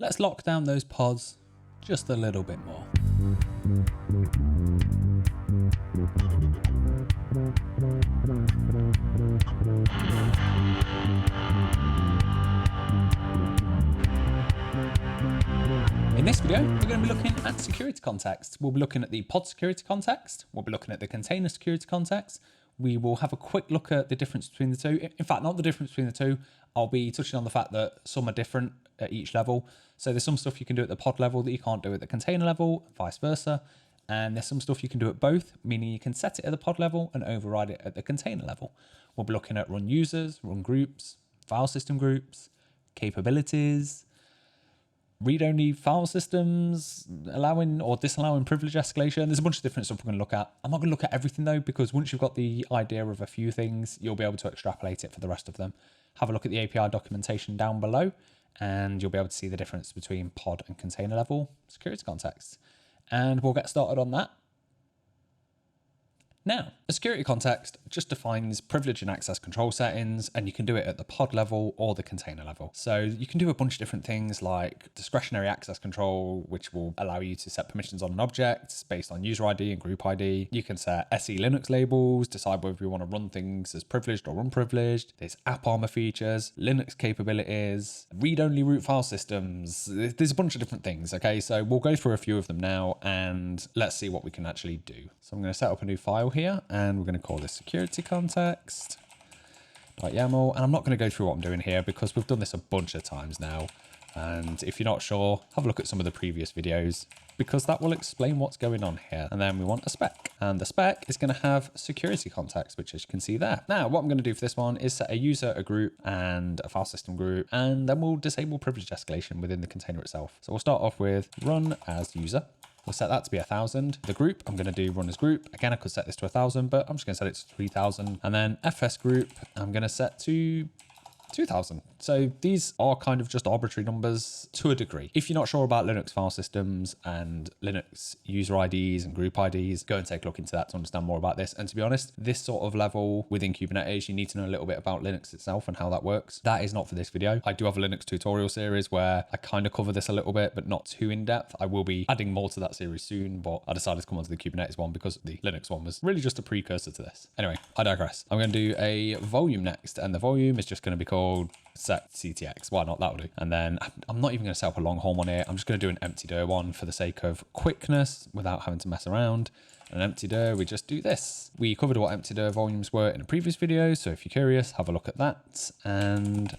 let's lock down those pods just a little bit more. In this video, we're going to be looking at security context. We'll be looking at the pod security context. We'll be looking at the container security context. We will have a quick look at the difference between the two. In fact, not the difference between the two. I'll be touching on the fact that some are different at each level. So there's some stuff you can do at the pod level that you can't do at the container level, vice versa. And there's some stuff you can do at both, meaning you can set it at the pod level and override it at the container level. We'll be looking at run users, run groups, file system groups, capabilities, read-only file systems, allowing or disallowing privilege escalation. There's a bunch of different stuff we're going to look at. I'm not going to look at everything though, because once you've got the idea of a few things, you'll be able to extrapolate it for the rest of them. Have a look at the API documentation down below, and you'll be able to see the difference between pod and container level security contexts. And we'll get started on that. Now, a security context just defines privilege and access control settings, and you can do it at the pod level or the container level. So you can do a bunch of different things like discretionary access control, which will allow you to set permissions on an object based on user ID and group ID. You can set SE Linux labels, decide whether you want to run things as privileged or unprivileged. There's app armor features, Linux capabilities, read-only root file systems. There's a bunch of different things, okay? So we'll go through a few of them now, and let's see what we can actually do. So I'm going to set up a new file here, and we're going to call this security context.yaml. And I'm not going to go through what I'm doing here because we've done this a bunch of times now. And if you're not sure, have a look at some of the previous videos, because that will explain what's going on here. And then we want a spec, and the spec is going to have security context, which as you can see there. Now, what I'm going to do for this one is set a user, a group, and a file system group, and then we'll disable privilege escalation within the container itself. So we'll start off with run as user. We'll set that to be 1,000. The group, I'm going to do run as group. Again, I could set this to 1,000, but I'm just going to set it to 3,000. And then FSGroup, I'm going to set to 2,000. So these are kind of just arbitrary numbers to a degree. If you're not sure about Linux file systems and Linux user IDs and group IDs, go and take a look into that to understand more about this. And to be honest, this sort of level within Kubernetes, you need to know a little bit about Linux itself and how that works. That is not for this video. I do have a Linux tutorial series where I kind of cover this a little bit, but not too in depth. I will be adding more to that series soon, but I decided to come onto the Kubernetes one because the Linux one was really just a precursor to this. Anyway, I digress. I'm going to do a volume next, and the volume is just going to be called set CTX. Why not? That'll do. And then I'm not even going to set up a long haul on here. I'm just going to do an empty dir one for the sake of quickness without having to mess around. An empty dir, we just do this. We covered what empty dir volumes were in a previous video, so if you're curious, have a look at that, and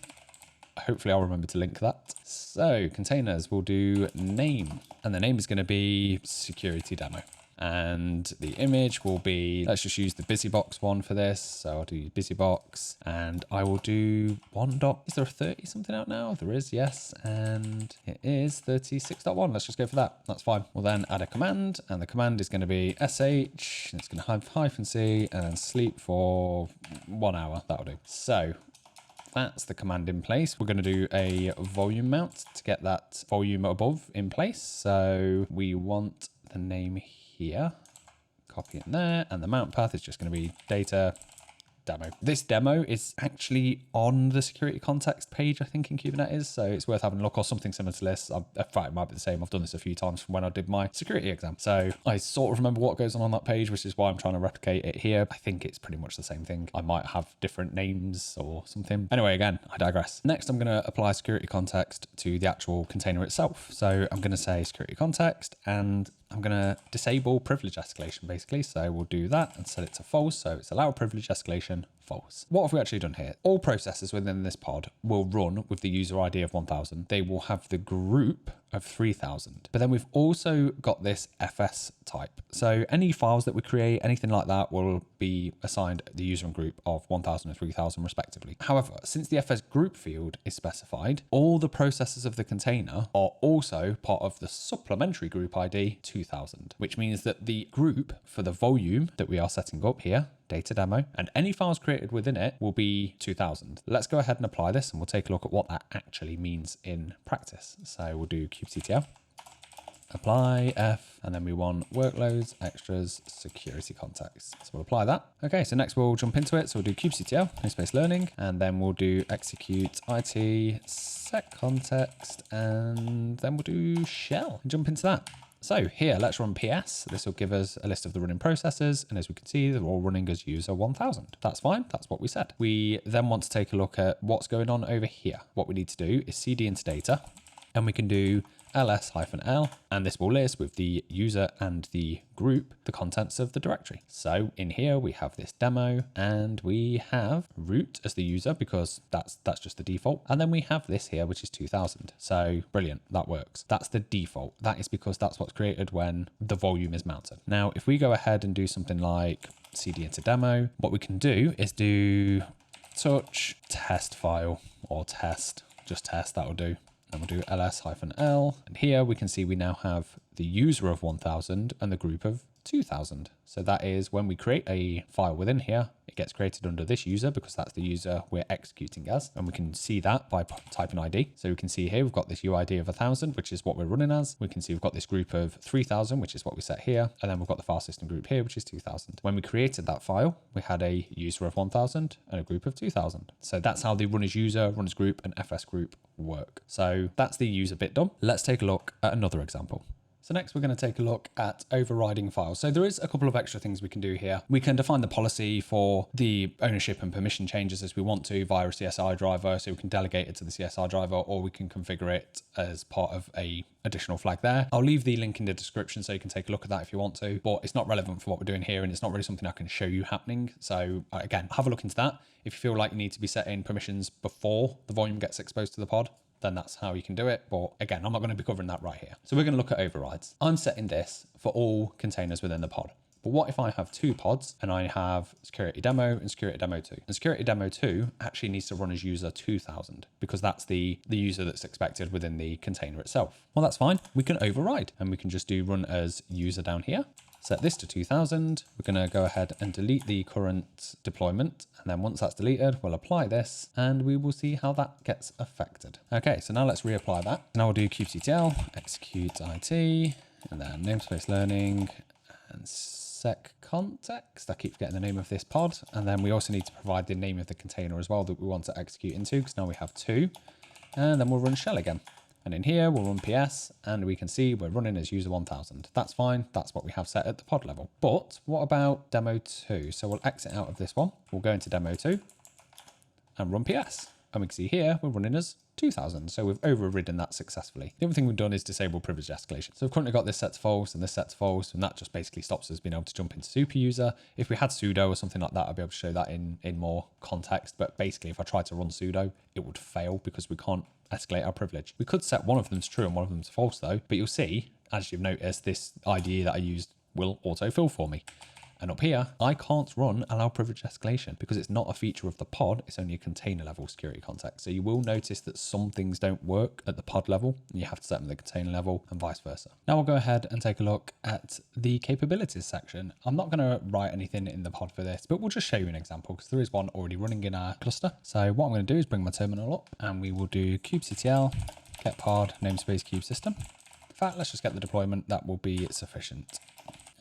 hopefully I'll remember to link that. So containers, we'll do name, and the name is going to be security demo. And the image will be, let's just use the busybox one for this. So I'll do busybox, and I will do is there a 30 something out now? There is, yes. And it is 36.1. Let's just go for that. That's fine. We'll then add a command, and the command is going to be sh, and it's going to have -c and then sleep for 1 hour. That'll do. So that's the command in place. We're going to do a volume mount to get that volume above in place. So we want the name here, copy it there, and the mount path is just going to be data demo. This demo is actually on the security context page, I think, in Kubernetes, so it's worth having a look, or something similar to this. In fact, it might be the same. I've done this a few times from when I did my security exam, so I sort of remember what goes on that page, which is why I'm trying to replicate it here. I think it's pretty much the same thing. I might have different names or something. Anyway, again, I digress. Next, I'm going to apply security context to the actual container itself. So I'm going to say security context, and I'm going to disable privilege escalation, basically. So we'll do that and set it to false. So it's allow privilege escalation, false. What have we actually done here? All processes within this pod will run with the user ID of 1,000. They will have the group of 3,000. But then we've also got this FS type. So any files that we create, anything like that, will be assigned the user and group of 1,000 and 3,000 respectively. However, since the FS group field is specified, all the processes of the container are also part of the supplementary group ID 2,000, which means that the group for the volume that we are setting up here, data demo, and any files created within it will be 2,000. Let's go ahead and apply this, and we'll take a look at what that actually means in practice. So we'll do kubectl apply F, and then we want workloads, extras, security context. So we'll apply that. Okay, so next we'll jump into it. So we'll do kubectl, namespace learning, and then we'll do execute it set context, and then we'll do shell and jump into that. So here, let's run PS. This will give us a list of the running processes. And as we can see, they're all running as user 1000. That's fine. That's what we said. We then want to take a look at what's going on over here. What we need to do is cd into data, and we can do ls-l, and this will list with the user and the group the contents of the directory. So in here we have this demo, and we have root as the user because that's just the default, and then we have this here which is 2000. So brilliant, that works. That's the default. That is because that's what's created when the volume is mounted. Now if we go ahead and do something like cd into demo, what we can do is do touch test file, or just test, that'll do. And we'll do ls-l, and here we can see we now have the user of 1000 and the group of 2000. So that is when we create a file within here, it gets created under this user because that's the user we're executing as. And we can see that by typing ID. So we can see here, we've got this UID of 1000, which is what we're running as. We can see we've got this group of 3000, which is what we set here. And then we've got the file system group here, which is 2000. When we created that file, we had a user of 1000 and a group of 2000. So that's how the run as user, run as group, and FSGroup work. So that's the user bit done. Let's take a look at another example. So next we're going to take a look at overriding files. So there is a couple of extra things we can do here. We can define the policy for the ownership and permission changes as we want to via a CSI driver. So we can delegate it to the CSI driver, or we can configure it as part of a additional flag there. I'll leave the link in the description so you can take a look at that if you want to, but it's not relevant for what we're doing here, and it's not really something I can show you happening. So again, have a look into that. If you feel like you need to be setting permissions before the volume gets exposed to the pod, then that's how you can do it. But again, I'm not going to be covering that right here. So we're going to look at overrides. I'm setting this for all containers within the pod. But what if I have two pods and I have security demo and security demo 2? And security demo 2 actually needs to run as user 2000 because that's the user that's expected within the container itself. Well, that's fine. We can override, and we can just do run as user down here. Set this to 2000. We're going to go ahead and delete the current deployment. And then once that's deleted, we'll apply this and we will see how that gets affected. Okay, so now let's reapply that. Now we'll do kubectl, execute it, and then namespace learning and sec context. I keep forgetting the name of this pod. And then we also need to provide the name of the container as well that we want to execute into, because now we have two. And then we'll run shell again. And in here, we'll run PS, and we can see we're running as user 1000. That's fine. That's what we have set at the pod level. But what about demo 2? So we'll exit out of this one. We'll go into demo 2 and run PS. And we can see here, we're running as 2000. So we've overridden that successfully. The other thing we've done is disable privilege escalation. So we've currently got this set to false and this set to false, and that just basically stops us being able to jump into super user. If we had sudo or something like that, I'd be able to show that in more context. But basically, if I tried to run sudo, it would fail because we can't escalate our privilege. We could set one of them to true and one of them to false though, but you'll see, as you've noticed, this IDE that I used will autofill for me. And up here, I can't run allow privilege escalation because it's not a feature of the pod. It's only a container level security context. So you will notice that some things don't work at the pod level and you have to set them at the container level and vice versa. Now we'll go ahead and take a look at the capabilities section. I'm not going to write anything in the pod for this, but we'll just show you an example because there is one already running in our cluster. So what I'm going to do is bring my terminal up and we will do kubectl get pod namespace kubesystem. In fact, let's just get the deployment. That will be sufficient.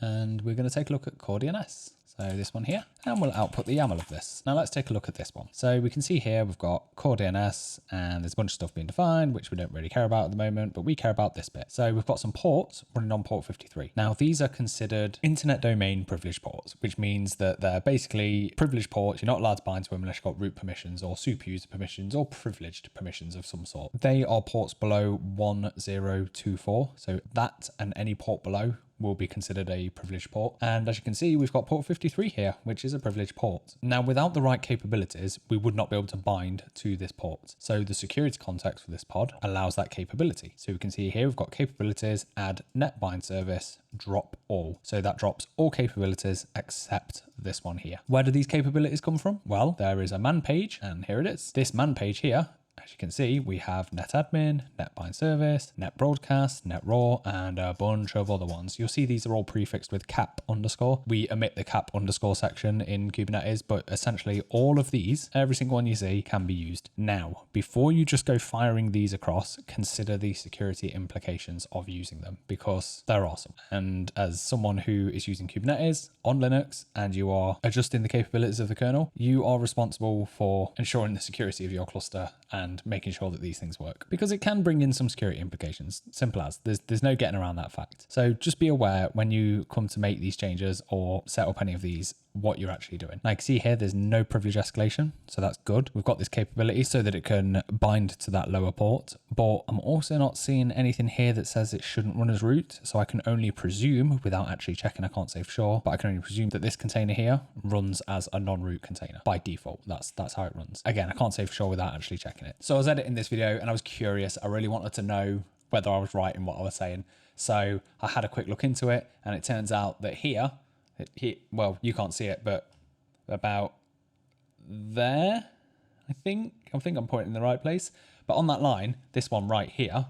And we're going to take a look at core DNS. So this one here, and we'll output the YAML of this. Now let's take a look at this one. So we can see here we've got core DNS and there's a bunch of stuff being defined, which we don't really care about at the moment, but we care about this bit. So we've got some ports running on port 53. Now these are considered internet domain privilege ports, which means that they're basically privileged ports. You're not allowed to bind to them unless you've got root permissions or super user permissions or privileged permissions of some sort. They are ports below 1024. So that and any port below will be considered a privileged port. And as you can see, we've got port 53 here, which is a privileged port. Now, without the right capabilities, we would not be able to bind to this port. So the security context for this pod allows that capability. So we can see here, we've got capabilities, add net bind service, drop all. So that drops all capabilities except this one here. Where do these capabilities come from? Well, there is a man page and here it is. This man page here as you can see, we have netadmin, netbind service, net broadcast, net raw, and a bunch of other ones. You'll see these are all prefixed with cap underscore. We omit the cap underscore section in Kubernetes, but essentially all of these, every single one you see, can be used. Now, before you just go firing these across, consider the security implications of using them because they're awesome. And as someone who is using Kubernetes on Linux and you are adjusting the capabilities of the kernel, you are responsible for ensuring the security of your cluster and making sure that these things work, because it can bring in some security implications. Simple as. There's no getting around that fact. So just be aware when you come to make these changes or set up any of these, what you're actually doing. Like, see here, there's no privilege escalation, so that's good. We've got this capability so that it can bind to that lower port, but I'm also not seeing anything here that says it shouldn't run as root. So I can only presume, without actually checking, I can't say for sure, but I can only presume that this container here runs as a non-root container by default. That's how it runs. Again, I can't say for sure without actually checking it. So I was editing this video and I was curious. I really wanted to know whether I was right in what I was saying. So I had a quick look into it, and it turns out that here, well, you can't see it, but about there, I think I'm pointing in the right place. But on that line, this one right here,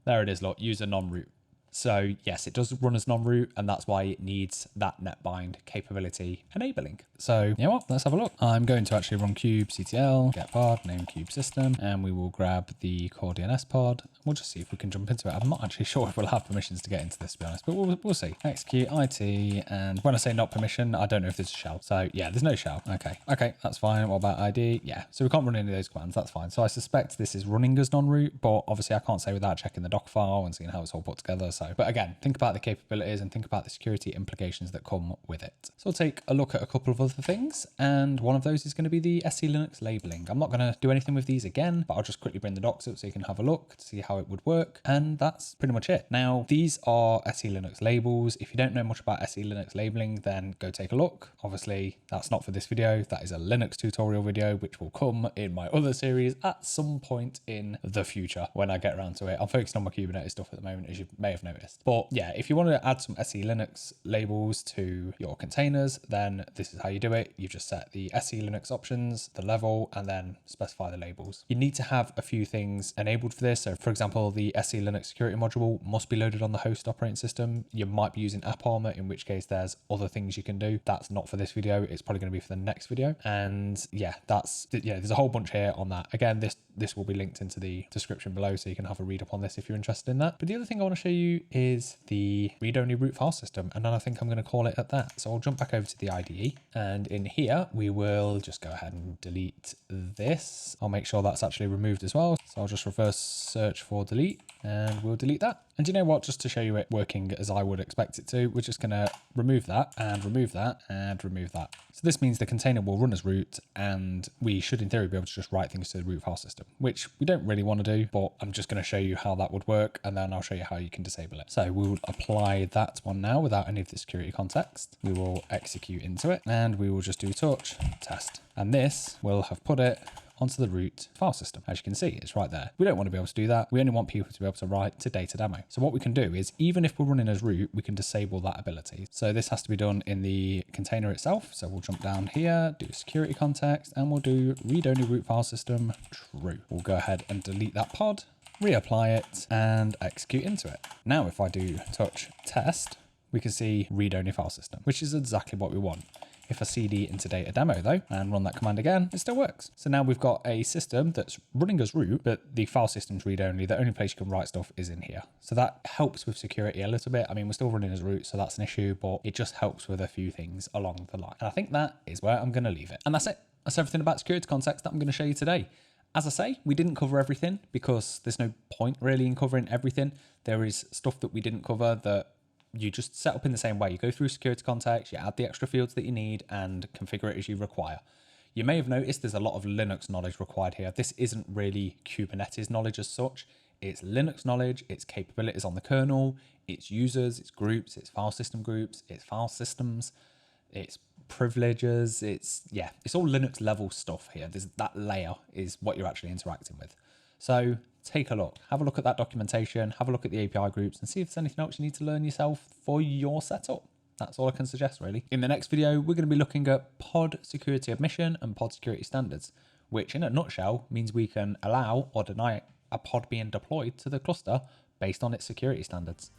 there it is, look, user non-root. So yes, it does run as non-root, and that's why it needs that netbind capability enabling. So you know what, let's have a look. I'm going to actually run kubectl get pod name kube system, and we will grab the core DNS pod. We'll just see if we can jump into it. I'm not actually sure if we'll have permissions to get into this, to be honest, but we'll see. Execute IT, and when I say not permission, I don't know if there's a shell. So yeah, there's no shell. Okay, that's fine. What about ID? Yeah, so we can't run any of those commands. That's fine. So I suspect this is running as non-root, but obviously I can't say without checking the doc file and seeing how it's all put together. So, but again, think about the capabilities and think about the security implications that come with it. So we'll take a look at a couple of other things, and one of those is going to be the SC Linux labeling. I'm not going to do anything with these again, but I'll just quickly bring the docs up so you can have a look to see how it would work, and that's pretty much it. Now, these are SC Linux labels. If you don't know much about SC Linux labeling, then go take a look. Obviously, that's not for this video. That is a Linux tutorial video, which will come in my other series at some point in the future when I get around to it. I'm focused on my Kubernetes stuff at the moment, as you may have noticed. But yeah, if you want to add some SC Linux labels to your containers, then this is how you do it. You just set the SC Linux options, the level, and then specify the labels. You need to have a few things enabled for this. So for example, the SC Linux security module must be loaded on the host operating system. You might be using AppArmor, in which case there's other things you can do. That's not for this video. It's probably going to be for the next video. And yeah, there's a whole bunch here on that. Again, this will be linked into the description below, so you can have a read up on this if you're interested in that. But the other thing I want to show you is the read-only root file system, and then I think I'm going to call it at that. So I'll jump back over to the IDE, and in here we will just go ahead and delete this. I'll make sure that's actually removed as well. So I'll just reverse search for delete, and we'll delete that. And you know what, just to show you it working as I would expect it to, we're just going to remove that and remove that and remove that. So this means the container will run as root, and we should in theory be able to just write things to the root file system, which we don't really want to do, but I'm just going to show you how that would work, and then I'll show you how you can disable it. So we'll apply that one now without any of the security context. We will execute into it, and we will just do touch test, and this will have put it onto the root file system. As you can see, it's right there. We don't want to be able to do that. We only want people to be able to write to data demo. So what we can do is, even if we're running as root, we can disable that ability. So this has to be done in the container itself. So we'll jump down here, do security context, and we'll do read-only root file system true. We'll go ahead and delete that pod, reapply it, and execute into it. Now, if I do touch test, we can see read-only file system, which is exactly what we want. If I cd into data demo though, and run that command again, it still works. So now we've got a system that's running as root, but the file system's read only. The only place you can write stuff is in here. So that helps with security a little bit. I mean, we're still running as root, so that's an issue, but it just helps with a few things along the line. And I think that is where I'm going to leave it. And that's it. That's everything about security context that I'm going to show you today. As I say, we didn't cover everything because there's no point really in covering everything. There is stuff that we didn't cover that you just set up in the same way. You go through security context, you add the extra fields that you need and configure it as you require. You may have noticed there's a lot of Linux knowledge required here. This isn't really Kubernetes knowledge as such. It's Linux knowledge, it's capabilities on the kernel, it's users, it's groups, it's file system groups, it's file systems, it's privileges, it's all Linux level stuff here. That layer is what you're actually interacting with. So take a look, have a look at that documentation, have a look at the API groups and see if there's anything else you need to learn yourself for your setup. That's all I can suggest really. In the next video, we're going to be looking at pod security admission and pod security standards. which in a nutshell means we can allow or deny a pod being deployed to the cluster based on its security standards.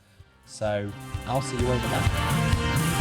So I'll see you over there.